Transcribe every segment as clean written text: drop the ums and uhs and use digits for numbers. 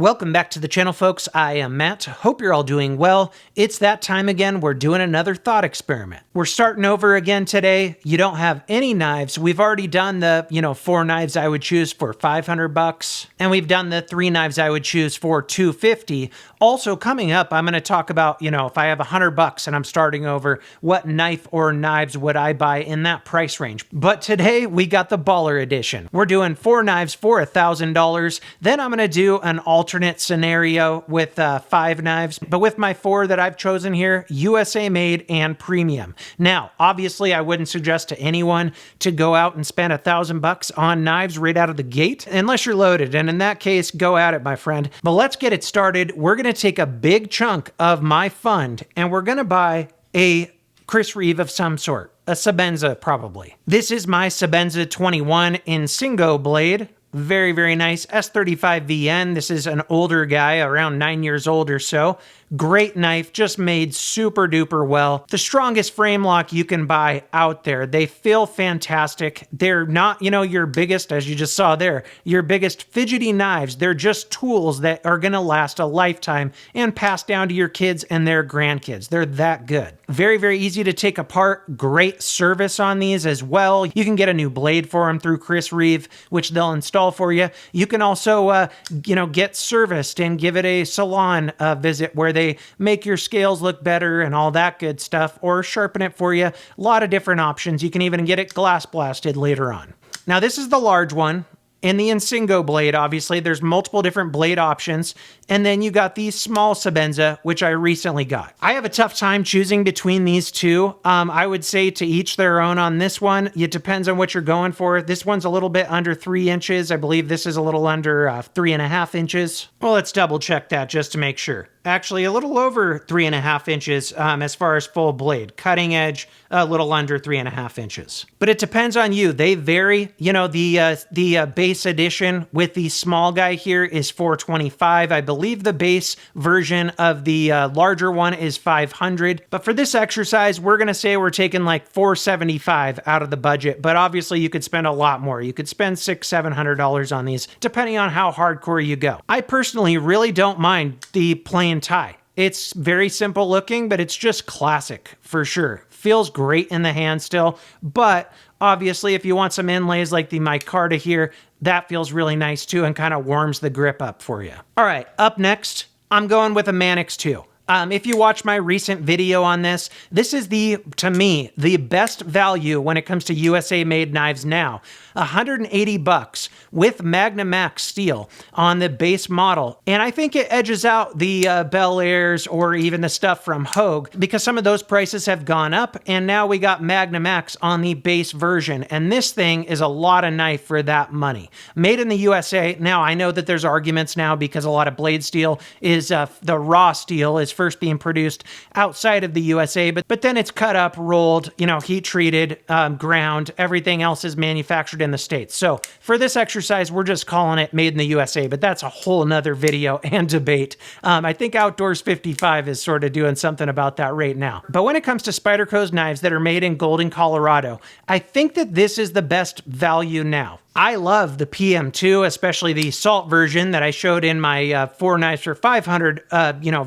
Welcome back to the channel, folks. I am Matt. Hope you're all doing well. It's that time again. We're doing another thought experiment. We're starting over again today. You don't have any knives. We've already done the, 4 knives I would choose for $500, and we've done the 3 knives I would choose for $250. Also coming up, I'm going to talk about, if I have $100 and I'm starting over, what knife or knives would I buy in that price range? But today we got the baller edition. We're doing 4 knives for $1,000. Then I'm going to do an alternate scenario with 5 knives, but with my 4 that I've chosen here, USA made and premium. Now, obviously, I wouldn't suggest to anyone to go out and spend $1,000 on knives right out of the gate, unless you're loaded, and in that case, go at it, my friend. But let's get it started. We're going to take a big chunk of my fund, and we're going to buy a Chris Reeve of some sort, a Sebenza probably. This is my Sebenza 21 in Singo blade. Very, very nice. S35VN. This is an older guy, around 9 years old or so. Great knife, just made super duper well. The strongest frame lock you can buy out there. They feel fantastic. They're not, your biggest, as you just saw there, your biggest fidgety knives. They're just tools that are gonna last a lifetime and pass down to your kids and their grandkids. They're that good. Very, very easy to take apart. Great service on these as well. You can get a new blade for them through Chris Reeve, which they'll install for you. You can also, get serviced and give it a salon visit where they make your scales look better and all that good stuff, or sharpen it for you. A lot of different options. You can even get it glass blasted later on. Now, this is the large one. In the Insingo blade, obviously, there's multiple different blade options. And then you got the small Sebenza, which I recently got. I have a tough time choosing between these two. I would say to each their own on this one. It depends on what you're going for. This one's a little bit under 3 inches. I believe this is a little under 3.5 inches. Well, let's double check that just to make sure. Actually, a little over 3.5 inches as far as full blade. Cutting edge, a little under 3.5 inches. But it depends on you. They vary. The base edition with the small guy here is $425. I believe the base version of the larger one is $500. But for this exercise, we're going to say we're taking like $475 out of the budget. But obviously, you could spend a lot more. You could spend $600-700 on these, depending on how hardcore you go. I personally really don't mind the plain tie. It's very simple looking, but it's just classic for sure. Feels great in the hand still, but obviously if you want some inlays like the micarta here, that feels really nice too and kind of warms the grip up for you. All right, up next, I'm going with a Manix 2. If you watch my recent video on this, this is to me, the best value when it comes to USA made knives now. $180 with Magna Max steel on the base model. And I think it edges out the Bel Airs or even the stuff from Hogue because some of those prices have gone up and now we got Magna Max on the base version. And this thing is a lot of knife for that money. Made in the USA. Now I know that there's arguments now because a lot of blade steel is, the raw steel is first being produced outside of the USA, but then it's cut up, rolled, heat treated, ground, everything else is manufactured in the States. So for this exercise, we're just calling it made in the USA, but that's a whole nother video and debate. I think Outdoors 55 is sort of doing something about that right now. But when it comes to Spyderco's knives that are made in Golden, Colorado, I think that this is the best value now. I love the PM2, especially the salt version that I showed in my 4 knives for 500,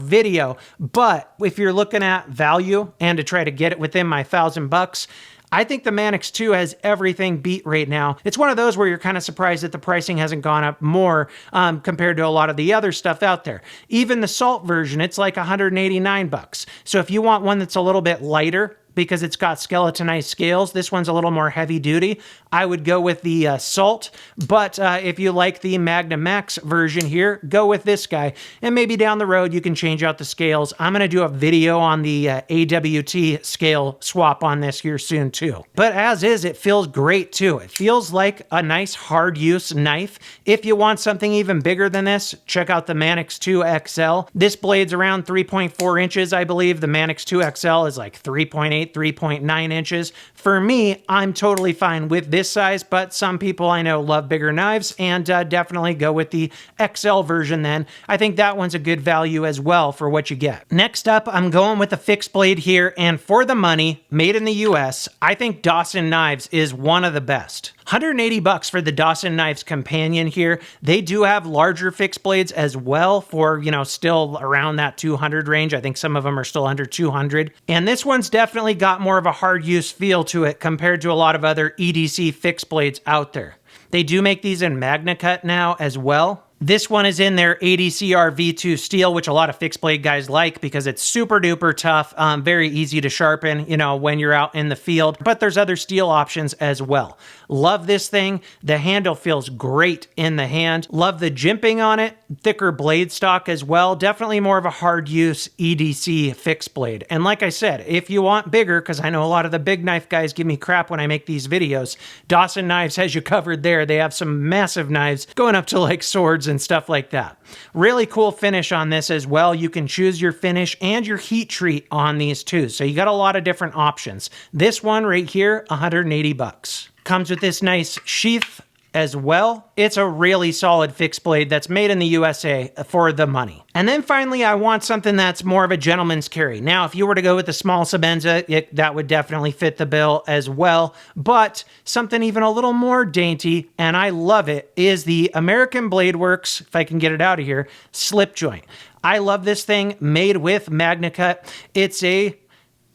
video. But if you're looking at value and to try to get it within my $1,000, I think the Manix 2 has everything beat right now. It's one of those where you're kind of surprised that the pricing hasn't gone up more compared to a lot of the other stuff out there. Even the salt version, it's like $189. So if you want one that's a little bit lighter, because it's got skeletonized scales. This one's a little more heavy duty. I would go with the Salt, but if you like the Magna Max version here, go with this guy. And maybe down the road, you can change out the scales. I'm gonna do a video on the AWT scale swap on this here soon too. But as is, it feels great too. It feels like a nice hard use knife. If you want something even bigger than this, check out the Manix 2 XL. This blade's around 3.4 inches, I believe. The Manix 2 XL is like 3.8, 3.9 inches. For me, I'm totally fine with this size, but some people I know love bigger knives and definitely go with the XL version then. I think that one's a good value as well for what you get. Next up, I'm going with a fixed blade here, and for the money, made in the US, I think Dawson Knives is one of the best. $180 for the Dawson Knives Companion here. They do have larger fixed blades as well for, still around that 200 range. I think some of them are still under 200. And this one's definitely got more of a hard use feel to it compared to a lot of other EDC fixed blades out there. They do make these in MagnaCut now as well. This one is in their ADCR V2 steel, which a lot of fixed blade guys like because it's super duper tough, very easy to sharpen, when you're out in the field. But there's other steel options as well. Love this thing. The handle feels great in the hand. Love the jimping on it. Thicker blade stock as well. Definitely more of a hard use EDC fixed blade. And like I said, if you want bigger, because I know a lot of the big knife guys give me crap when I make these videos, Dawson Knives has you covered there. They have some massive knives going up to like swords and stuff like that. Really cool finish on this as well. You can choose your finish and your heat treat on these too. So you got a lot of different options. This one right here, $180. Comes with this nice sheath as well. It's a really solid fixed blade that's made in the USA for the money. And then finally, I want something that's more of a gentleman's carry. Now, if you were to go with the small Sebenza, that would definitely fit the bill as well. But something even a little more dainty, and I love it, is the American Blade Works, if I can get it out of here, Slip Joint. I love this thing, made with MagnaCut. It's a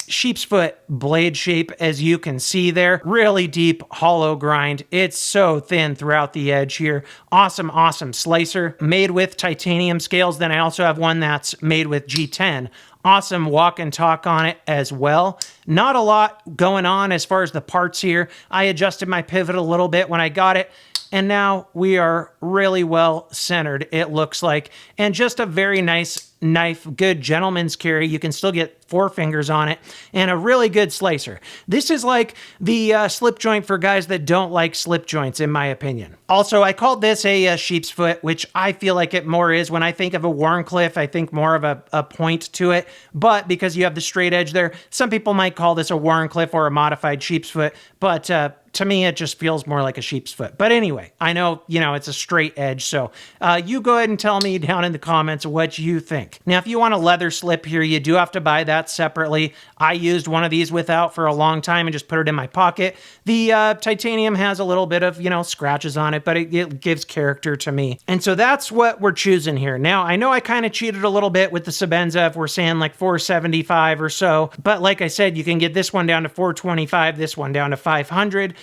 sheep's foot blade shape, as you can see there. Really deep hollow grind. It's so thin throughout the edge here. Awesome, awesome slicer. Made with titanium scales. Then I also have one that's made with G10. Awesome walk and talk on it as well. Not a lot going on as far as the parts here. I adjusted my pivot a little bit when I got it, and now we are really well centered, it looks like. And just a very nice knife, good gentleman's carry. You can still get 4 fingers on it, and a really good slicer. This is like the slip joint for guys that don't like slip joints, in my opinion. Also, I called this a sheep's foot, which I feel like it more is. When I think of a Wharncliffe, I think more of a point to it, but because you have the straight edge there, some people might call this a Wharncliffe or a modified sheep's foot, but to me, it just feels more like a sheep's foot. But anyway, I know, it's a straight edge, so you go ahead and tell me down in the comments what you think. Now, if you want a leather slip here, you do have to buy that separately. I used one of these without for a long time and just put it in my pocket. The titanium has a little bit of, scratches on it, but it gives character to me. And so that's what we're choosing here. Now, I know I kind of cheated a little bit with the Sebenza if we're saying like $475 or so, but like I said, you can get this one down to $425, this one down to $500.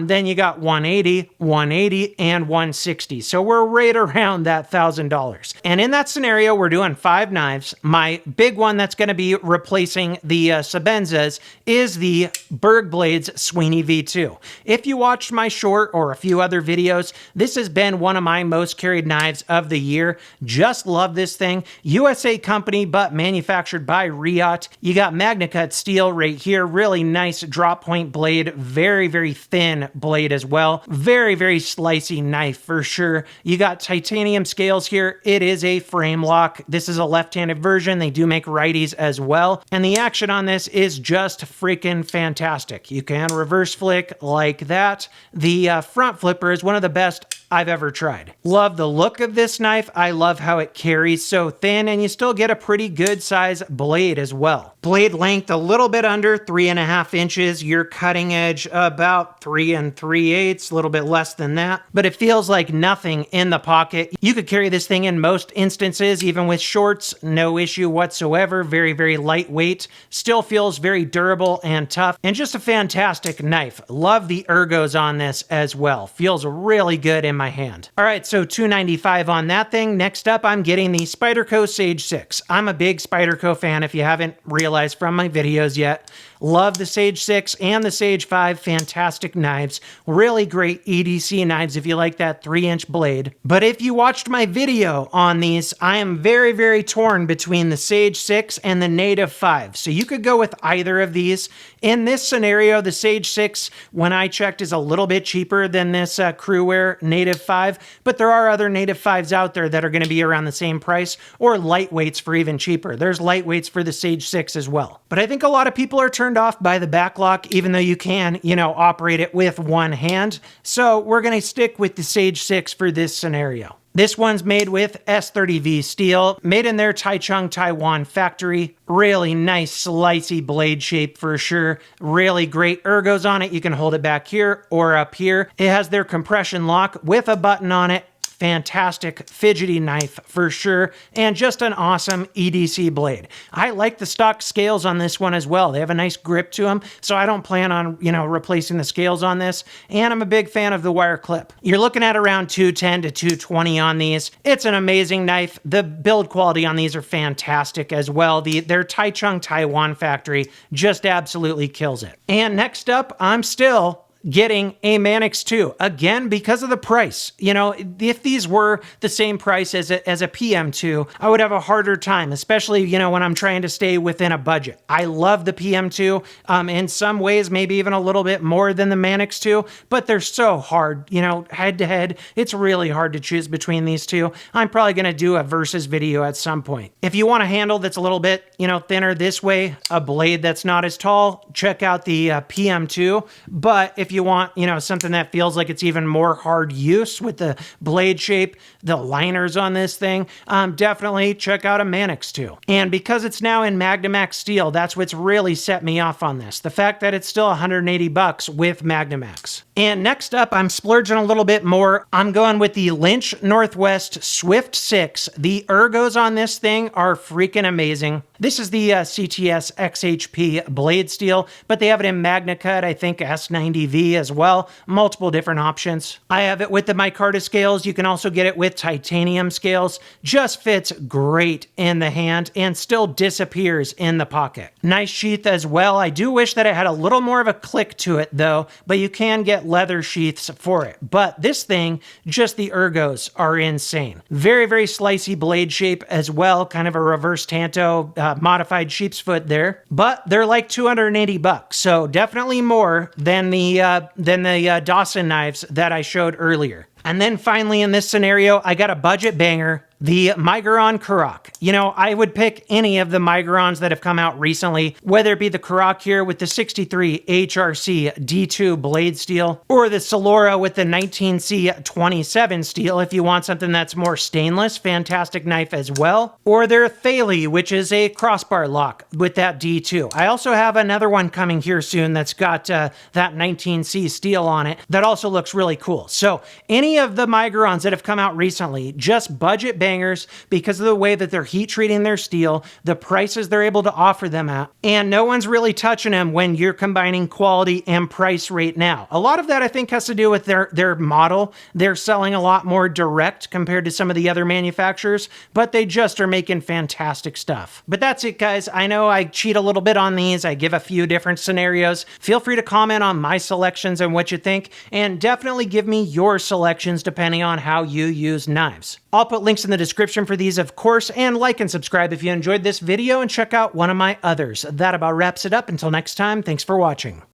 Then you got $180, and $160. So we're right around that $1,000. And in that scenario, we're doing 5 knives. My big one that's going to be replacing the Sebenzas is the Berg Blades Sweeney V2. If you watched my short or a few other videos, this has been one of my most carried knives of the year. Just love this thing. USA company, but manufactured by Riot. You got MagnaCut steel right here. Really nice drop point blade. Very, very thin blade as well. Very, very slicey knife for sure. You got titanium scales here. It is a frame lock. This is a left-handed version. They do make righties as well. And the action on this is just freaking fantastic. You can reverse flick like that. The front flipper is one of the best I've ever tried. Love the look of this knife. I love how it carries so thin, and you still get a pretty good size blade as well. Blade length a little bit under 3.5 inches. Your cutting edge about 3 3/8, a little bit less than that, but it feels like nothing in the pocket. You could carry this thing in most instances, even with shorts, no issue whatsoever. Very, very lightweight. Still feels very durable and tough, and just a fantastic knife. Love the ergos on this as well. Feels really good in my hand. All right, so $295 on that thing. Next up, I'm getting the Spyderco Sage 6. I'm a big Spyderco fan, if you haven't realized from my videos yet. Love the Sage 6 and the Sage 5. Fantastic knives. Really great EDC knives if you like that 3-inch blade. But if you watched my video on these, I am very, very torn between the Sage 6 and the Native 5. So you could go with either of these. In this scenario, the Sage 6, when I checked, is a little bit cheaper than this Crewwear Native 5, but there are other Native 5s out there that are going to be around the same price, or lightweights for even cheaper. There's lightweights for the Sage 6 as well. But I think a lot of people are turned off by the backlock, even though you can, operate it with one hand. So we're going to stick with the Sage 6 for this scenario. This one's made with S30V steel, made in their Taichung, Taiwan factory. Really nice slicey blade shape for sure. Really great ergos on it. You can hold it back here or up here. It has their compression lock with a button on it. Fantastic fidgety knife for sure, and just an awesome EDC blade. I like the stock scales on this one as well. They have a nice grip to them, so I don't plan on, replacing the scales on this, and I'm a big fan of the wire clip. You're looking at around 210 to 220 on these. It's an amazing knife. The build quality on these are fantastic as well. Their Taichung, Taiwan factory just absolutely kills it. And next up, I'm still getting a Manix 2, again, because of the price. If these were the same price as a PM2, I would have a harder time, especially, when I'm trying to stay within a budget. I love the PM2, in some ways, maybe even a little bit more than the Manix 2, but they're so hard, head to head. It's really hard to choose between these two. I'm probably going to do a versus video at some point. If you want a handle that's a little bit, thinner this way, a blade that's not as tall, check out the PM2, but if you want, something that feels like it's even more hard use with the blade shape, the liners on this thing, definitely check out a Manix 2. And because it's now in Magnamax steel, that's what's really set me off on this. The fact that it's still $180 with Magnamax. And next up, I'm splurging a little bit more. I'm going with the Lynch Swift Six. The ergos on this thing are freaking amazing. This is the CTS XHP blade steel, but they have it in MagnaCut, I think S90V as well. Multiple different options. I have it with the micarta scales. You can also get it with titanium scales. Just fits great in the hand and still disappears in the pocket. Nice sheath as well. I do wish that it had a little more of a click to it though, but you can get leather sheaths for it. But this thing, just the ergos are insane. Very, very slicey blade shape as well. Kind of a reverse tanto, modified sheep's foot there, but they're like $280, so definitely more than the Dawson knives that I showed earlier. And then finally in this scenario, I got a budget banger, the Miguron Karok. I would pick any of the Migurons that have come out recently, whether it be the Karok here with the 63 HRC D2 blade steel, or the Celora with the 19C 27 steel if you want something that's more stainless, fantastic knife as well, or their Thaley, which is a crossbar lock with that D2. I also have another one coming here soon that's got that 19C steel on it that also looks really cool. So any of the Migurons that have come out recently, just budget bangers because of the way that they're heat treating their steel, the prices they're able to offer them at, and no one's really touching them when you're combining quality and price right now. A lot of that I think has to do with their model. They're selling a lot more direct compared to some of the other manufacturers, but they just are making fantastic stuff. But that's it, guys. I know I cheat a little bit on these. I give a few different scenarios. Feel free to comment on my selections and what you think, and definitely give me your selections depending on how you use knives. I'll put links in the description for these, of course, and like and subscribe if you enjoyed this video, and check out one of my others. That about wraps it up. Until next time, thanks for watching.